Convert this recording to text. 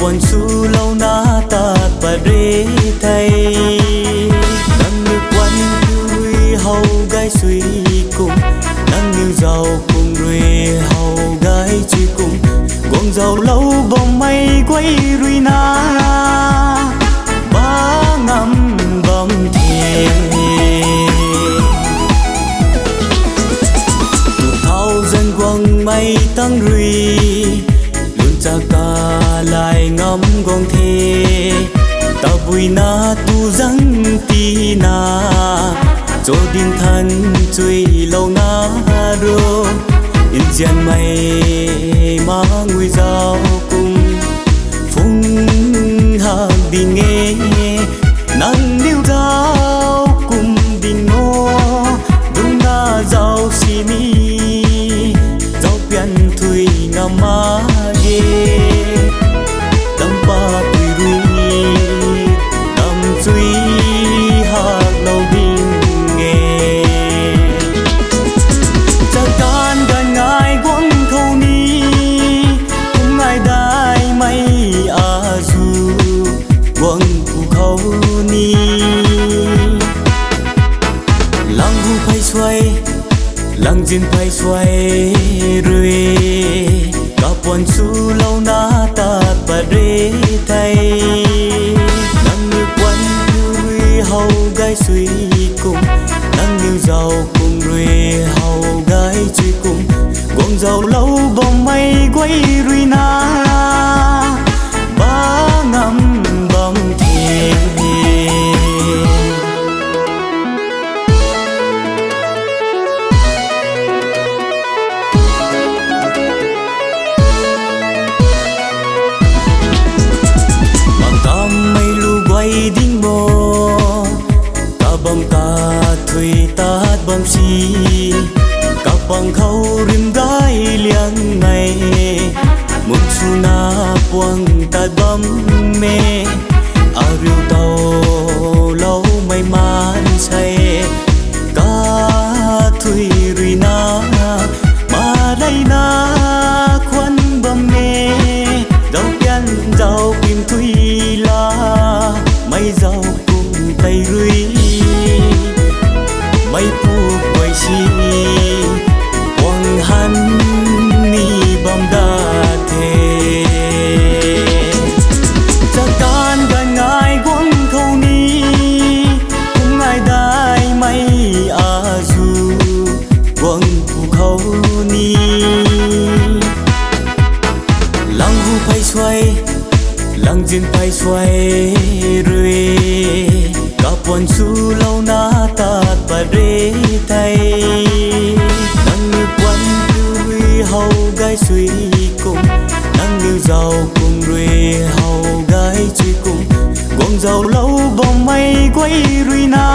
buồn su lâu na ta bà rê thay nắng nước quanh vui hầu gái suy cùng nắng như giàu cùng rồi hầu gái truy cùng quăng giàu lâu bóng mây quay ruy na ba ngắm bom thề tụt thao dân quăng mây tăng ruy luôn cha ca lại ngắm gong thề ta vui na tu răng ti na cho điên thân chui lâu na rô in gian mây má nguy giao cùng phung hàng đi nghe nắng điêu giao cùng đình ngô đúng na giao xì mi giao pian thui ngắm má ghê tâm ba tùy ruy tâm duy hạt lâu đình nghe cha can gần ngài quăng khâu ni cũng ngài đai mây à du quăng cụ khâu ni lăng hu phai xoay lăng diên phai xoay ruy cả buồn su lâu na ta bà rê thay nắng như quanh vui hầu gái suy cùng nắng như giàu cùng rồi hầu gái truy cùng quăng giàu lâu bóng mây quay ruy na ba ngắm bom thề đinh mô ta bom ta thuy ta bom si cả bằng khâu rim gái liang ngày muốn su na buông ta bom mê à riu tàu lâu may mắn say cả thuy ruy na mà đây na khuân bom mê dâu pian dâu kim thuy la mây giàu cùng tay ruy mây pu quay chi quăng hắn ni bom đa thề cha can gần ngài quăng khâu ni cũng ngài đai mây à du quăng cụ khâu ni lăng hu phai xoay lăng diên phai xoay ruy cả buồn su lâu na ta bà rê thay nắng như quanh vui hầu gái suy cùng nắng như giàu cùng rồi hầu gái truy cùng quăng giàu lâu bóng mây quay ruy na